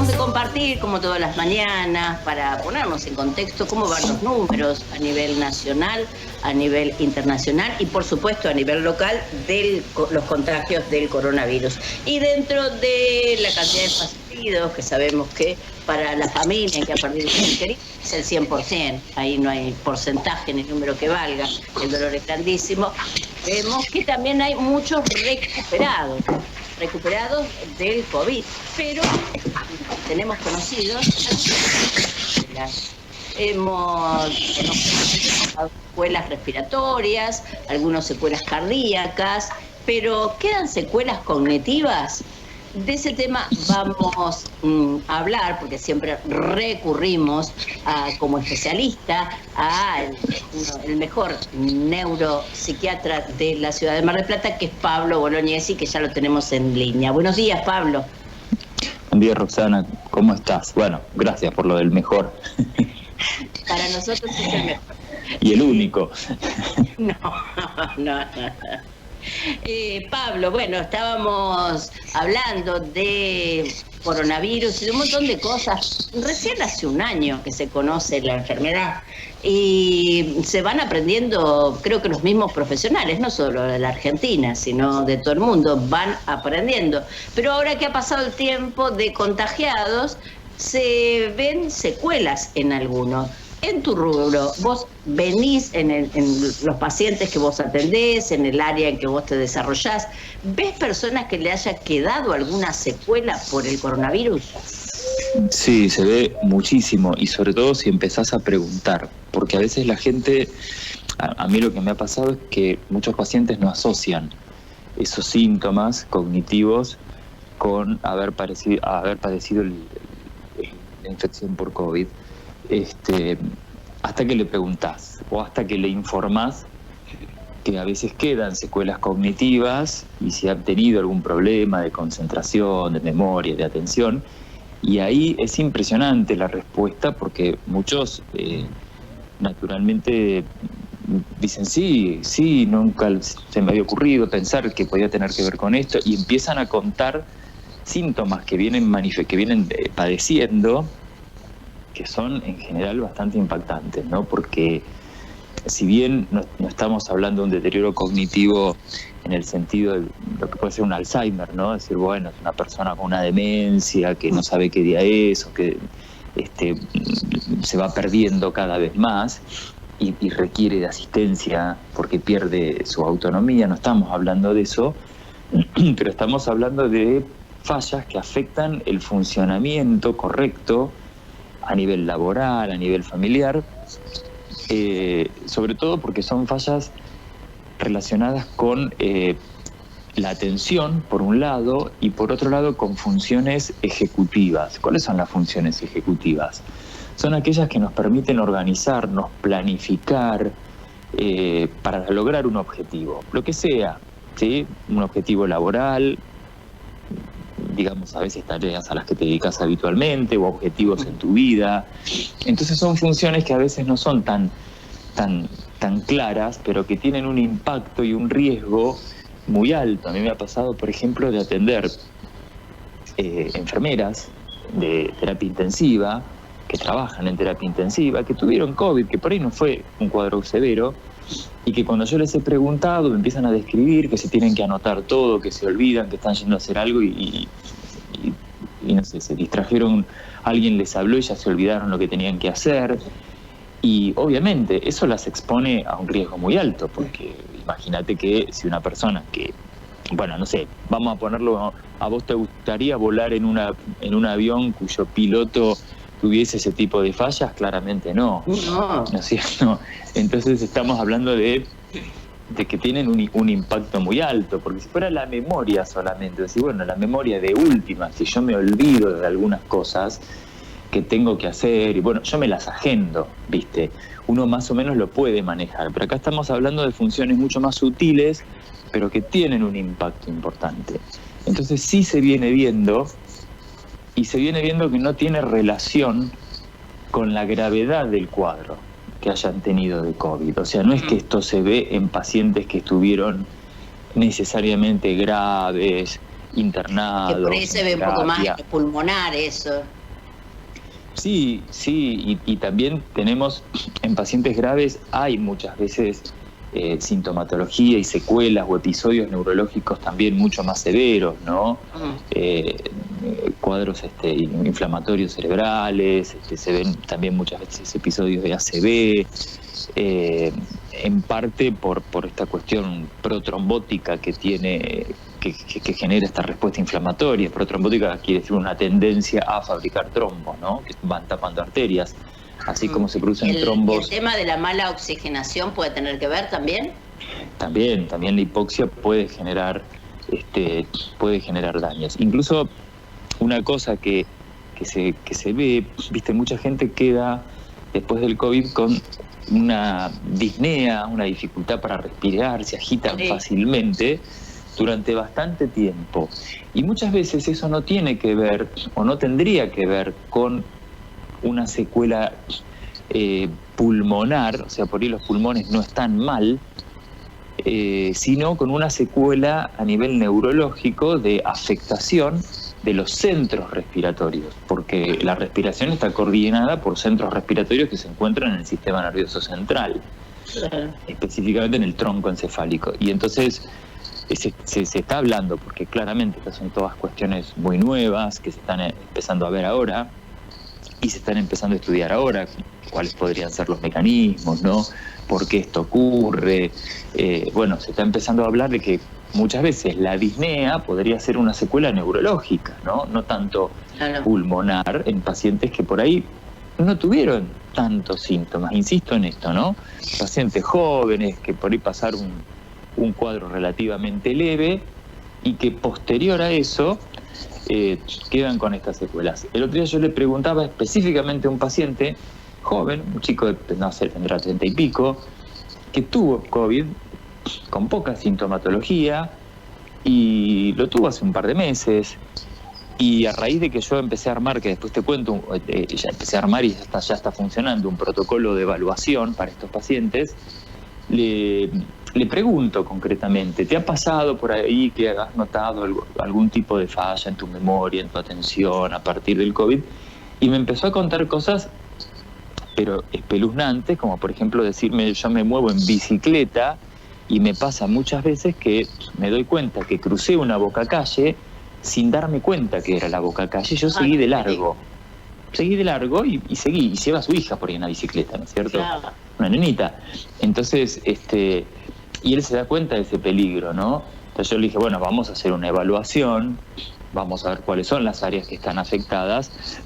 tratamos de compartir, como todas las mañanas, para ponernos en contexto cómo van los números a nivel nacional, a nivel internacional y, por supuesto, a nivel local de los contagios del coronavirus. Y dentro de la cantidad de fallecidos, que sabemos que para la familia que ha perdido un querido es el 100%, ahí no hay porcentaje ni número que valga, el dolor es grandísimo. Vemos que también hay muchos recuperados del COVID, pero tenemos conocidos, hemos secuelas respiratorias, algunas secuelas cardíacas, pero ¿quedan secuelas cognitivas? De ese tema vamos a hablar, porque siempre recurrimos como especialista a el mejor neuropsiquiatra de la ciudad de Mar del Plata, que es Pablo Bolognesi, que ya lo tenemos en línea. Buenos días, Pablo. Buen día, Roxana. ¿Cómo estás? Bueno, gracias por lo del mejor. Para nosotros es el mejor. Y el único. No. Pablo, bueno, estábamos hablando de coronavirus y de un montón de cosas. Recién hace un año que se conoce la enfermedad y se van aprendiendo, creo que los mismos profesionales, no solo de la Argentina, sino de todo el mundo, van aprendiendo. Pero ahora que ha pasado el tiempo de contagiados, se ven secuelas en algunos. En tu rubro, vos venís en los pacientes que vos atendés, en el área en que vos te desarrollás, ¿ves personas que le haya quedado alguna secuela por el coronavirus? Sí, se ve muchísimo, y sobre todo si empezás a preguntar, porque a veces la gente, a mí lo que me ha pasado es que muchos pacientes no asocian esos síntomas cognitivos con haber padecido la infección por COVID. Hasta que le preguntás o hasta que le informás que a veces quedan secuelas cognitivas y si han tenido algún problema de concentración, de memoria, de atención, y ahí es impresionante la respuesta, porque muchos naturalmente dicen sí, nunca se me había ocurrido pensar que podía tener que ver con esto, y empiezan a contar síntomas que vienen padeciendo, que son en general bastante impactantes, ¿no? Porque si bien no estamos hablando de un deterioro cognitivo en el sentido de lo que puede ser un Alzheimer, ¿no? Es decir, bueno, es una persona con una demencia que no sabe qué día es, o que se va perdiendo cada vez más y requiere de asistencia porque pierde su autonomía. No estamos hablando de eso, pero estamos hablando de fallas que afectan el funcionamiento correcto a nivel laboral, a nivel familiar, sobre todo porque son fallas relacionadas con la atención, por un lado, y por otro lado con funciones ejecutivas. ¿Cuáles son las funciones ejecutivas? Son aquellas que nos permiten organizarnos, planificar, para lograr un objetivo, lo que sea, ¿sí? Un objetivo laboral, digamos, a veces tareas a las que te dedicas habitualmente o objetivos en tu vida. Entonces son funciones que a veces no son tan claras, pero que tienen un impacto y un riesgo muy alto. A mí me ha pasado, por ejemplo, de atender enfermeras de terapia intensiva, que trabajan en terapia intensiva, que tuvieron COVID, que por ahí no fue un cuadro severo, y que cuando yo les he preguntado me empiezan a describir que se tienen que anotar todo, que se olvidan, que están yendo a hacer algo y no sé, se distrajeron, alguien les habló y ya se olvidaron lo que tenían que hacer. Y obviamente eso las expone a un riesgo muy alto, porque imagínate que si una persona que, bueno, no sé, vamos a ponerlo, ¿a vos te gustaría volar en un avión cuyo piloto tuviese ese tipo de fallas? Claramente no. ¿No es cierto? Entonces estamos hablando de que tienen un impacto muy alto, porque si fuera la memoria solamente, decir, bueno, la memoria de última, si yo me olvido de algunas cosas que tengo que hacer, y bueno, yo me las agendo, ¿viste? Uno más o menos lo puede manejar, pero acá estamos hablando de funciones mucho más sutiles, pero que tienen un impacto importante. Entonces sí se viene viendo, y se viene viendo que no tiene relación con la gravedad del cuadro que hayan tenido de COVID. O sea, no es que esto se ve en pacientes que estuvieron necesariamente graves internados. Que por ahí se ve un poco más terapia. pulmonar eso. Sí, y también tenemos en pacientes graves, hay muchas veces sintomatología y secuelas o episodios neurológicos también mucho más severos, ¿no? Cuadros inflamatorios cerebrales, se ven también muchas veces episodios de ACV, en parte por esta cuestión protrombótica que tiene, que genera esta respuesta inflamatoria. Protrombótica quiere decir una tendencia a fabricar trombos, ¿no? Que van tapando arterias. Así como se producen trombos. ¿El tema de la mala oxigenación puede tener que ver también? También la hipoxia puede generar daños. Incluso una cosa que se ve, viste, mucha gente queda después del COVID con una disnea, una dificultad para respirar, se agitan fácilmente durante bastante tiempo. Y muchas veces eso no tiene que ver, o no tendría que ver, con una secuela pulmonar, o sea, por ahí los pulmones no están mal, sino con una secuela a nivel neurológico de afectación de los centros respiratorios, porque la respiración está coordinada por centros respiratorios que se encuentran en el sistema nervioso central, específicamente en el tronco encefálico. Y entonces se está hablando, porque claramente estas son todas cuestiones muy nuevas que se están empezando a ver ahora y se están empezando a estudiar ahora, cuáles podrían ser los mecanismos, ¿no? ¿Por qué esto ocurre? Bueno, se está empezando a hablar de que muchas veces la disnea podría ser una secuela neurológica, ¿no? No tanto pulmonar, en pacientes que por ahí no tuvieron tantos síntomas. Insisto en esto, ¿no? Pacientes jóvenes que por ahí pasaron un cuadro relativamente leve y que posterior a eso quedan con estas secuelas. El otro día yo le preguntaba específicamente a un paciente joven, un chico de, no sé, tendrá 30 y pico, que tuvo COVID con poca sintomatología y lo tuvo hace un par de meses, y a raíz de que yo empecé a armar, que después te cuento, ya empecé a armar y ya está funcionando un protocolo de evaluación para estos pacientes, le pregunto concretamente, ¿te ha pasado por ahí que has notado algún tipo de falla en tu memoria, en tu atención a partir del COVID? Y me empezó a contar cosas, pero espeluznantes, como por ejemplo decirme, yo me muevo en bicicleta y me pasa muchas veces que me doy cuenta que crucé una bocacalle sin darme cuenta que era la bocacalle. Yo seguí de largo y seguí, y lleva a su hija por ahí en la bicicleta, ¿no es cierto? Claro. Una nenita. Entonces, y él se da cuenta de ese peligro, ¿no? Entonces yo le dije, bueno, vamos a hacer una evaluación, vamos a ver cuáles son las áreas que están afectadas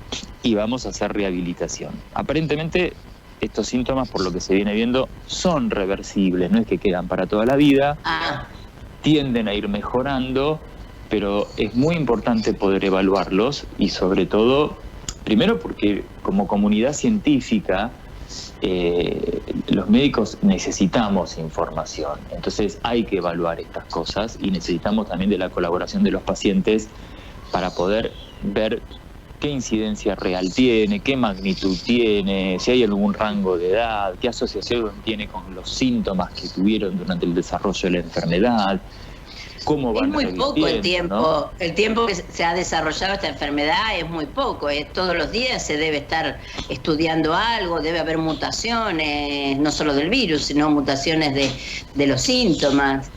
y vamos a hacer rehabilitación. Aparentemente estos síntomas, por lo que se viene viendo, son reversibles, no es que quedan para toda la vida, tienden a ir mejorando, pero es muy importante poder evaluarlos y sobre todo, primero porque como comunidad científica, los médicos necesitamos información, entonces hay que evaluar estas cosas y necesitamos también de la colaboración de los pacientes para poder ver qué incidencia real tiene, qué magnitud tiene, si hay algún rango de edad, qué asociación tiene con los síntomas que tuvieron durante el desarrollo de la enfermedad, cómo van revirtiendo. Es muy poco el tiempo, ¿no? El tiempo que se ha desarrollado esta enfermedad es muy poco, todos los días se debe estar estudiando algo, debe haber mutaciones, no solo del virus, sino mutaciones de los síntomas.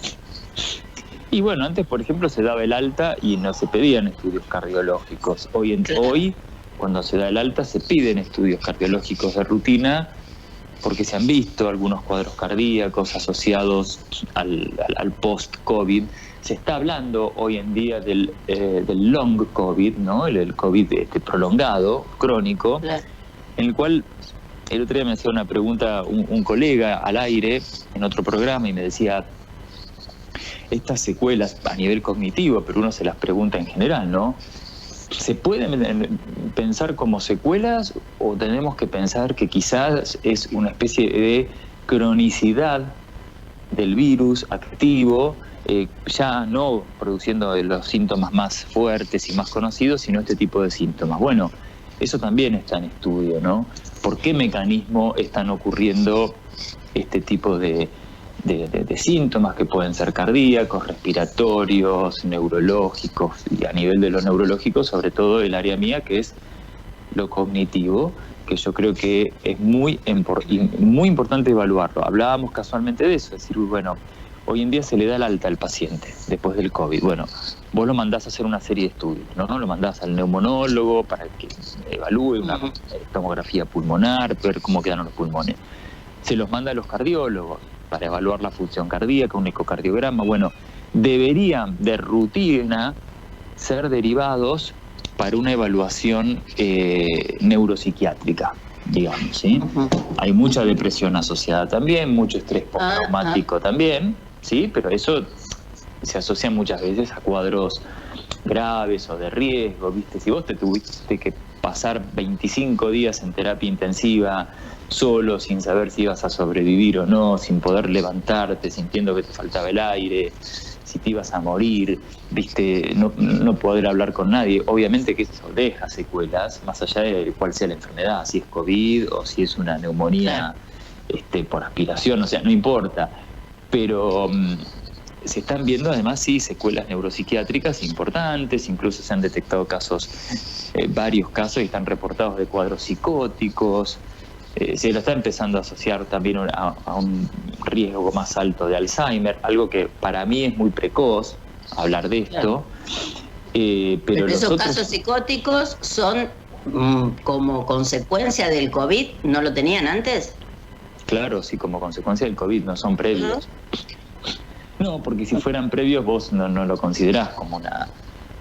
Y bueno, antes, por ejemplo, se daba el alta y no se pedían estudios cardiológicos. Hoy, cuando se da el alta, se piden estudios cardiológicos de rutina porque se han visto algunos cuadros cardíacos asociados al post-COVID. Se está hablando hoy en día del long COVID, ¿no? El COVID prolongado, crónico, en el cual el otro día me hacía una pregunta un colega al aire en otro programa y me decía, estas secuelas a nivel cognitivo, pero uno se las pregunta en general, ¿no? ¿Se pueden pensar como secuelas o tenemos que pensar que quizás es una especie de cronicidad del virus activo, ya no produciendo los síntomas más fuertes y más conocidos, sino este tipo de síntomas? Bueno, eso también está en estudio, ¿no? ¿Por qué mecanismo están ocurriendo este tipo de de síntomas que pueden ser cardíacos, respiratorios, neurológicos, y a nivel de lo neurológico, sobre todo el área mía, que es lo cognitivo, que yo creo que es muy importante evaluarlo. Hablábamos casualmente de eso, es decir, bueno, hoy en día se le da el alta al paciente después del COVID. Bueno, vos lo mandás a hacer una serie de estudios, ¿no? Lo mandás al neumonólogo para que evalúe una tomografía pulmonar, ver cómo quedan los pulmones. Se los manda a los cardiólogos para evaluar la función cardíaca, un ecocardiograma. Bueno, deberían de rutina ser derivados para una evaluación neuropsiquiátrica, digamos, ¿sí? Hay mucha depresión asociada también, mucho estrés postraumático también, ¿sí? Pero eso se asocia muchas veces a cuadros graves o de riesgo, ¿viste? Si vos te tuviste que pasar 25 días en terapia intensiva, solo, sin saber si ibas a sobrevivir o no, sin poder levantarte, sintiendo que te faltaba el aire, si te ibas a morir, ¿viste? No poder hablar con nadie, obviamente que eso deja secuelas, más allá de cuál sea la enfermedad, si es COVID o si es una neumonía por aspiración, o sea, no importa, pero se están viendo además sí secuelas neuropsiquiátricas importantes, incluso se han detectado casos, varios casos y están reportados de cuadros psicóticos. Se lo está empezando a asociar también a un riesgo más alto de Alzheimer, algo que para mí es muy precoz hablar de esto. Pero esos casos psicóticos son como consecuencia del COVID, ¿no lo tenían antes? Claro, sí, como consecuencia del COVID, no son previos. No, porque si fueran previos vos no lo considerás como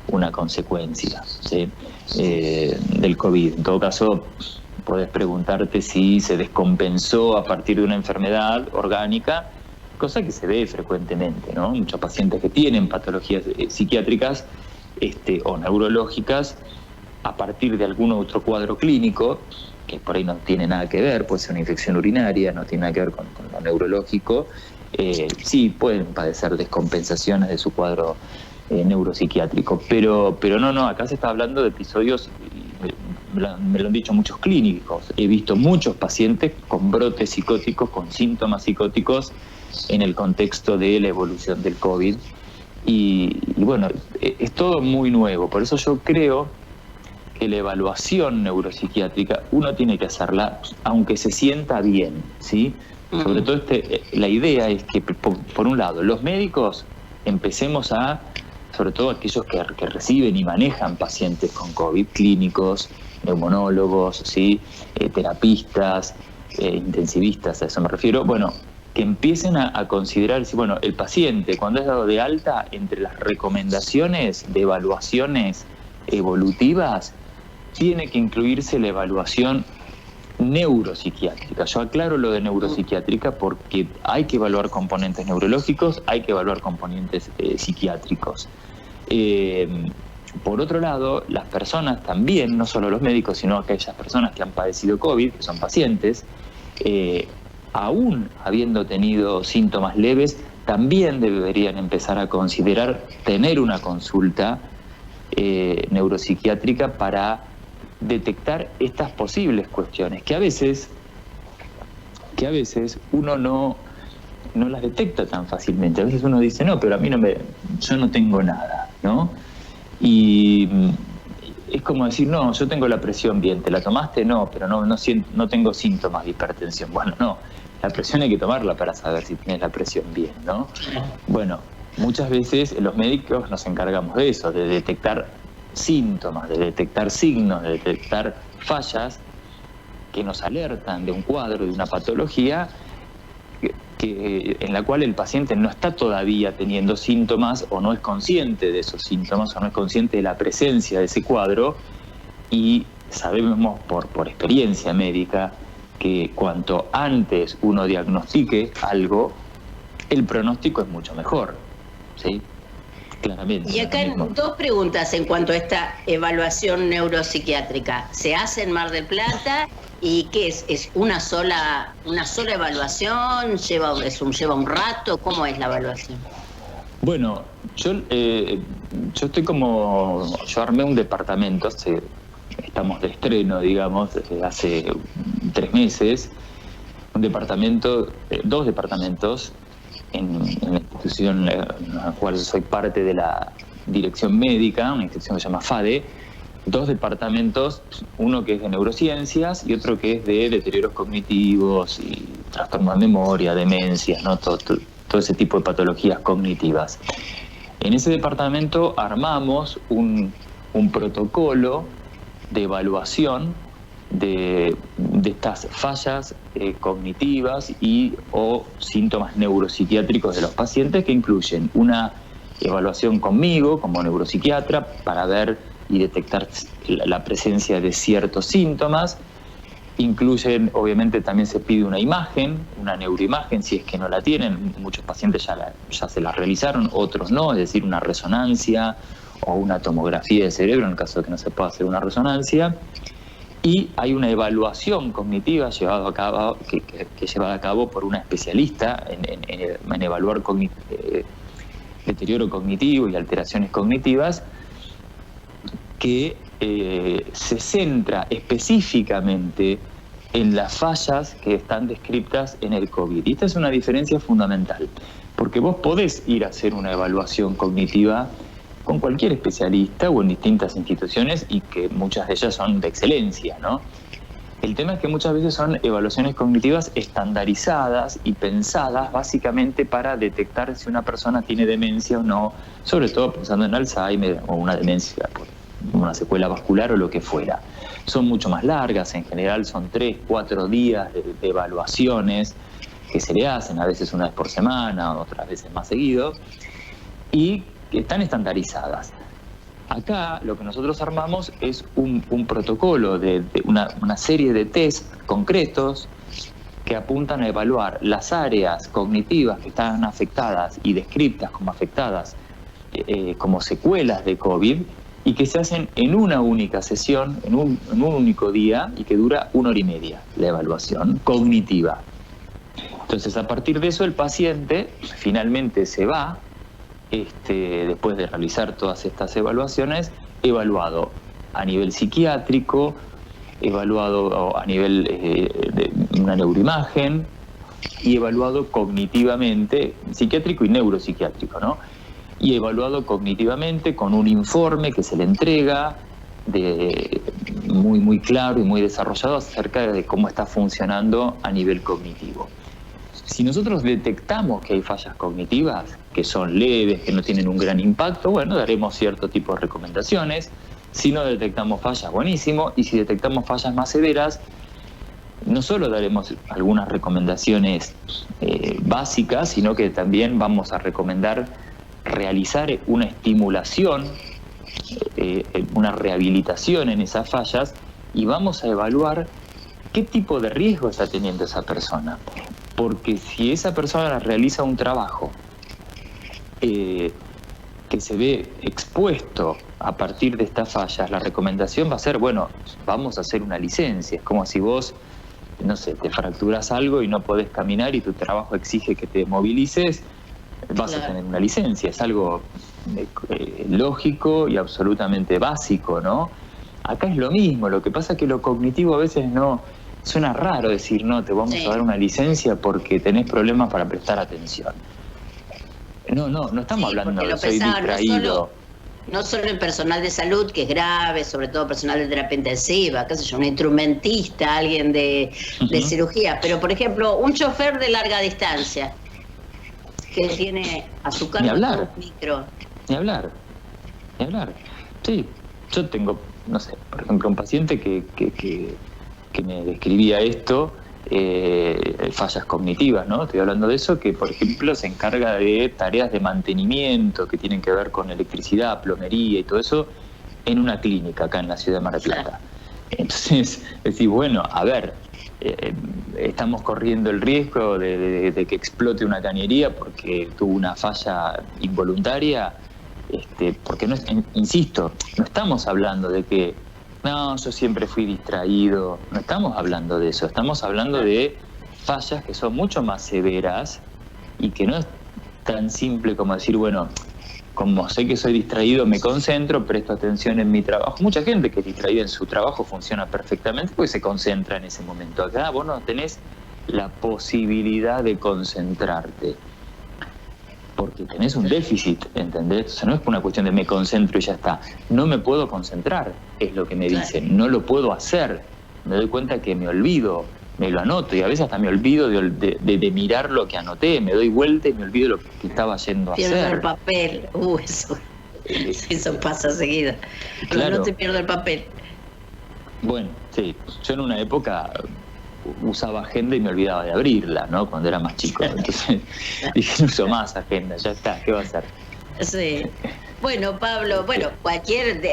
una consecuencia, ¿sí? Del COVID. En todo caso, podés preguntarte si se descompensó a partir de una enfermedad orgánica, cosa que se ve frecuentemente, ¿no? Muchos pacientes que tienen patologías psiquiátricas o neurológicas a partir de algún otro cuadro clínico, que por ahí no tiene nada que ver, puede ser una infección urinaria, no tiene nada que ver con lo neurológico, sí pueden padecer descompensaciones de su cuadro neuropsiquiátrico, pero no, acá se está hablando de episodios, me lo han dicho muchos clínicos, he visto muchos pacientes con brotes psicóticos, con síntomas psicóticos en el contexto de la evolución del COVID, y bueno, es todo muy nuevo, por eso yo creo que la evaluación neuropsiquiátrica uno tiene que hacerla aunque se sienta bien, ¿sí? Sobre todo la idea es que, por un lado, los médicos empecemos sobre todo aquellos que reciben y manejan pacientes con COVID, clínicos, neumonólogos, ¿sí? Terapistas, intensivistas, a eso me refiero, bueno, que empiecen a considerar, bueno, el paciente cuando es dado de alta, entre las recomendaciones de evaluaciones evolutivas, tiene que incluirse la evaluación neuropsiquiátrica. Yo aclaro lo de neuropsiquiátrica porque hay que evaluar componentes neurológicos, hay que evaluar componentes psiquiátricos. Por otro lado, las personas también, no solo los médicos, sino aquellas personas que han padecido COVID, que son pacientes, aún habiendo tenido síntomas leves, también deberían empezar a considerar tener una consulta neuropsiquiátrica para detectar estas posibles cuestiones que a veces uno no las detecta tan fácilmente. A veces uno dice, no, pero a mí yo no tengo nada, ¿no? Y es como decir, no, yo tengo la presión bien, ¿te la tomaste? No, pero no tengo síntomas de hipertensión. Bueno, no, la presión hay que tomarla para saber si tienes la presión bien, ¿no? Bueno, muchas veces los médicos nos encargamos de eso, de detectar síntomas, de detectar signos, de detectar fallas que nos alertan de un cuadro, de una patología en la cual el paciente no está todavía teniendo síntomas o no es consciente de esos síntomas o no es consciente de la presencia de ese cuadro, y sabemos por experiencia médica que cuanto antes uno diagnostique algo, el pronóstico es mucho mejor, ¿sí? Claramente. Y acá dos preguntas en cuanto a esta evaluación neuropsiquiátrica. ¿Se hace en Mar del Plata? ¿Y qué es? ¿Es una sola evaluación? ¿Lleva un rato? ¿Cómo es la evaluación? Bueno, yo armé un departamento, estamos de estreno, digamos, desde hace 3 meses, dos departamentos en la institución en la cual soy parte de la dirección médica, una institución que se llama FADE, 2 departamentos, uno que es de neurociencias y otro que es de deterioros cognitivos y trastornos de memoria, demencias, ¿no? Todo ese tipo de patologías cognitivas. En ese departamento armamos un protocolo de evaluación de estas fallas cognitivas y o síntomas neuropsiquiátricos de los pacientes, que incluyen una evaluación conmigo como neuropsiquiatra para ver y detectar la presencia de ciertos síntomas. Incluyen, obviamente también se pide una imagen, una neuroimagen, si es que no la tienen. Muchos pacientes ya se la realizaron, otros no, es decir, una resonancia o una tomografía de cerebro en el caso de que no se pueda hacer una resonancia. Y hay una evaluación cognitiva llevada a cabo por una especialista en evaluar deterioro cognitivo y alteraciones cognitivas, que se centra específicamente en las fallas que están descritas en el COVID. Y esta es una diferencia fundamental, porque vos podés ir a hacer una evaluación cognitiva con cualquier especialista o en distintas instituciones, y que muchas de ellas son de excelencia, ¿no? El tema es que muchas veces son evaluaciones cognitivas estandarizadas y pensadas básicamente para detectar si una persona tiene demencia o no, sobre todo pensando en Alzheimer o una demencia por una secuela vascular o lo que fuera. Son mucho más largas, en general son 3-4 días de evaluaciones que se le hacen, a veces una vez por semana, otras veces más seguido, y que están estandarizadas. Acá lo que nosotros armamos es un protocolo de una serie de test concretos que apuntan a evaluar las áreas cognitivas que están afectadas y descritas como afectadas como secuelas de COVID, y que se hacen en una única sesión, en un único día, y que dura 1 hora y media la evaluación cognitiva. Entonces, a partir de eso, el paciente finalmente se va, después de realizar todas estas evaluaciones, evaluado a nivel psiquiátrico, evaluado a nivel de una neuroimagen y evaluado cognitivamente, psiquiátrico y neuropsiquiátrico, ¿no? Y evaluado cognitivamente con un informe que se le entrega muy claro y muy desarrollado acerca de cómo está funcionando a nivel cognitivo. Si nosotros detectamos que hay fallas cognitivas, que son leves, que no tienen un gran impacto, bueno, daremos cierto tipo de recomendaciones. Si no detectamos fallas, buenísimo. Y si detectamos fallas más severas, no solo daremos algunas recomendaciones básicas, sino que también vamos a recomendar realizar una estimulación, una rehabilitación en esas fallas, y vamos a evaluar qué tipo de riesgo está teniendo esa persona. Porque si esa persona realiza un trabajo que se ve expuesto a partir de estas fallas, la recomendación va a ser, bueno, vamos a hacer una licencia. Es como si vos, no sé, te fracturas algo y no podés caminar y tu trabajo exige que te movilices, vas a tener una licencia. Es algo lógico y absolutamente básico, ¿no? Acá es lo mismo. Lo que pasa es que lo cognitivo a veces no... Suena raro decir, no, te vamos a dar una licencia porque tenés problemas para prestar atención. No estamos hablando de soy distraído. No solo el personal de salud, que es grave, sobre todo personal de terapia intensiva, qué sé yo, un instrumentista, alguien de cirugía, pero por ejemplo, un chofer de larga distancia que tiene a su cargo un micro. Ni hablar. Sí, yo tengo, no sé, por ejemplo, un paciente que me describía esto, fallas cognitivas, ¿no? Estoy hablando de eso, que por ejemplo se encarga de tareas de mantenimiento que tienen que ver con electricidad, plomería y todo eso en una clínica acá en la ciudad de Mar del Plata. Entonces, decir, bueno, a ver, estamos corriendo el riesgo de que explote una cañería porque tuvo una falla involuntaria, porque no, insisto, no estamos hablando de que no, yo siempre fui distraído. No estamos hablando de eso. Estamos hablando de fallas que son mucho más severas y que no es tan simple como decir, bueno, como sé que soy distraído, me concentro, presto atención en mi trabajo. Mucha gente que es distraída en su trabajo funciona perfectamente porque se concentra en ese momento. Acá vos no tenés la posibilidad de concentrarte. porque tenés un déficit, ¿entendés? O sea, no es una cuestión de me concentro y ya está. No me puedo concentrar, es lo que me dicen. No lo puedo hacer. Me doy cuenta que me olvido, me lo anoto y a veces hasta me olvido de mirar lo que anoté. Me doy vuelta y me olvido lo que estaba yendo a hacer. Pierdo el papel. Eso pasa seguido. Claro. No te pierdo el papel. Bueno, sí. Yo en una época usaba agenda y me olvidaba de abrirla, ¿no? Cuando era más chico. Entonces dije, no uso más agenda, ya está, ¿qué va a hacer? Sí. Bueno, Pablo,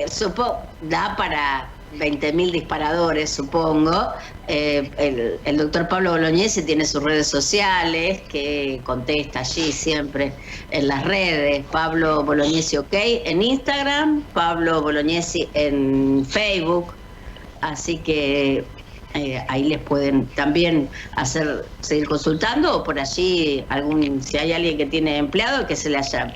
supongo, da para 20.000 disparadores, supongo. El doctor Pablo Bolognesi tiene sus redes sociales, que contesta allí siempre en las redes. Pablo Bolognesi OK en Instagram, Pablo Bolognesi en Facebook. Así que ahí les pueden también seguir consultando, o por allí si hay alguien que tiene empleado que se le haya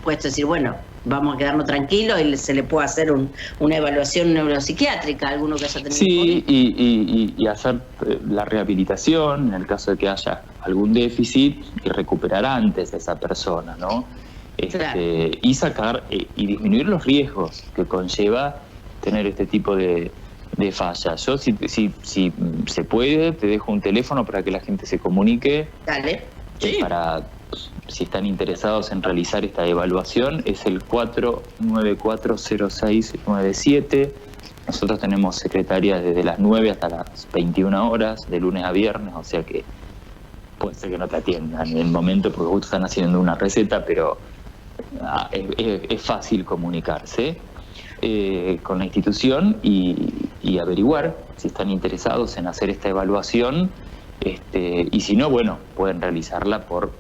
puesto a decir, bueno, vamos a quedarnos tranquilos y se le puede hacer una evaluación neuropsiquiátrica a alguno que haya tenido. Sí, y hacer la rehabilitación en el caso de que haya algún déficit y recuperar antes a esa persona, ¿no? Claro. Y sacar y disminuir los riesgos que conlleva tener este tipo de fallas. Yo, si se puede, te dejo un teléfono para que la gente se comunique. Dale. Sí. Si están interesados en realizar esta evaluación, es el 4940697. Nosotros tenemos secretarias desde las 9 hasta las 21 horas, de lunes a viernes, o sea que puede ser que no te atiendan en el momento porque justo están haciendo una receta, pero es fácil comunicarse con la institución y averiguar si están interesados en hacer esta evaluación, y si no, bueno, pueden realizarla por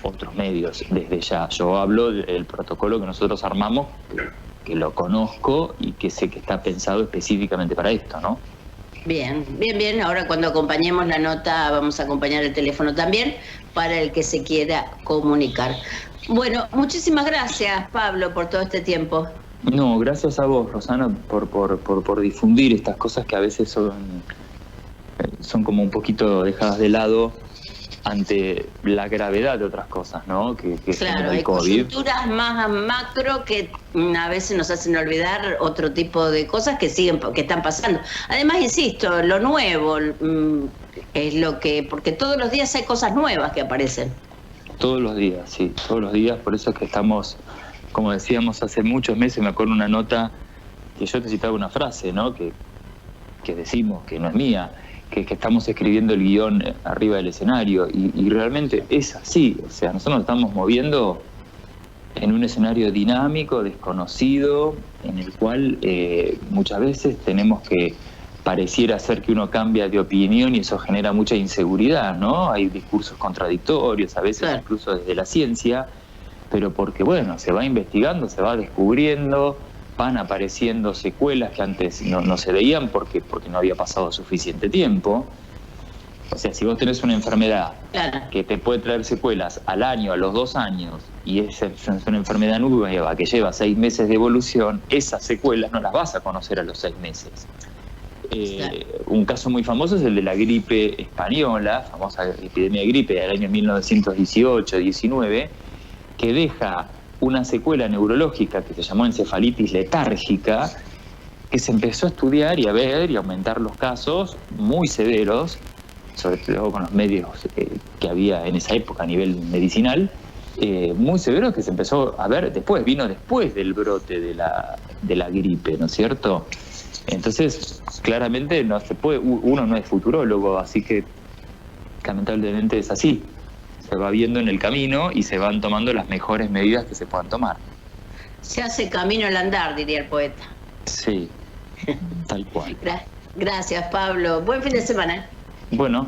otros medios desde ya. Yo hablo del protocolo que nosotros armamos, que lo conozco y que sé que está pensado específicamente para esto, ¿no? Bien. Ahora cuando acompañemos la nota vamos a acompañar el teléfono también para el que se quiera comunicar. Bueno, muchísimas gracias, Pablo, por todo este tiempo. No, gracias a vos, Rosana, por difundir estas cosas que a veces son como un poquito dejadas de lado ante la gravedad de otras cosas, ¿no? Que claro, el hay COVID. coyunturas más macro que a veces nos hacen olvidar otro tipo de cosas que están pasando. Además, insisto, lo nuevo es lo que, porque todos los días hay cosas nuevas que aparecen. Todos los días, sí, todos los días, por eso es que estamos, como decíamos hace muchos meses, me acuerdo una nota que yo te citaba una frase, ¿no? Que decimos, que no es mía, que estamos escribiendo el guión arriba del escenario y realmente es así. O sea, nosotros nos estamos moviendo en un escenario dinámico, desconocido, en el cual muchas veces tenemos que, pareciera ser que uno cambia de opinión y eso genera mucha inseguridad, ¿no? Hay discursos contradictorios, a veces claro, incluso desde la ciencia, pero porque, bueno, se va investigando, se va descubriendo, van apareciendo secuelas que antes no se veían porque no había pasado suficiente tiempo. O sea, si vos tenés una enfermedad que te puede traer secuelas al año, a los 2 años, y es una enfermedad nueva que lleva 6 meses de evolución, esas secuelas no las vas a conocer a los 6 meses. Un caso muy famoso es el de la gripe española, famosa epidemia de gripe del año 1918-19, que deja una secuela neurológica que se llamó encefalitis letárgica, que se empezó a estudiar y a ver y aumentar los casos muy severos, sobre todo con los medios que había en esa época a nivel medicinal, muy severos, que se empezó a ver vino después del brote de la gripe, ¿no es cierto? Entonces, claramente no se puede, uno no es futurólogo, así que lamentablemente es así. Se va viendo en el camino y se van tomando las mejores medidas que se puedan tomar. Se hace camino al andar, diría el poeta. Sí, tal cual. Gracias, Pablo. Buen fin de semana. Bueno.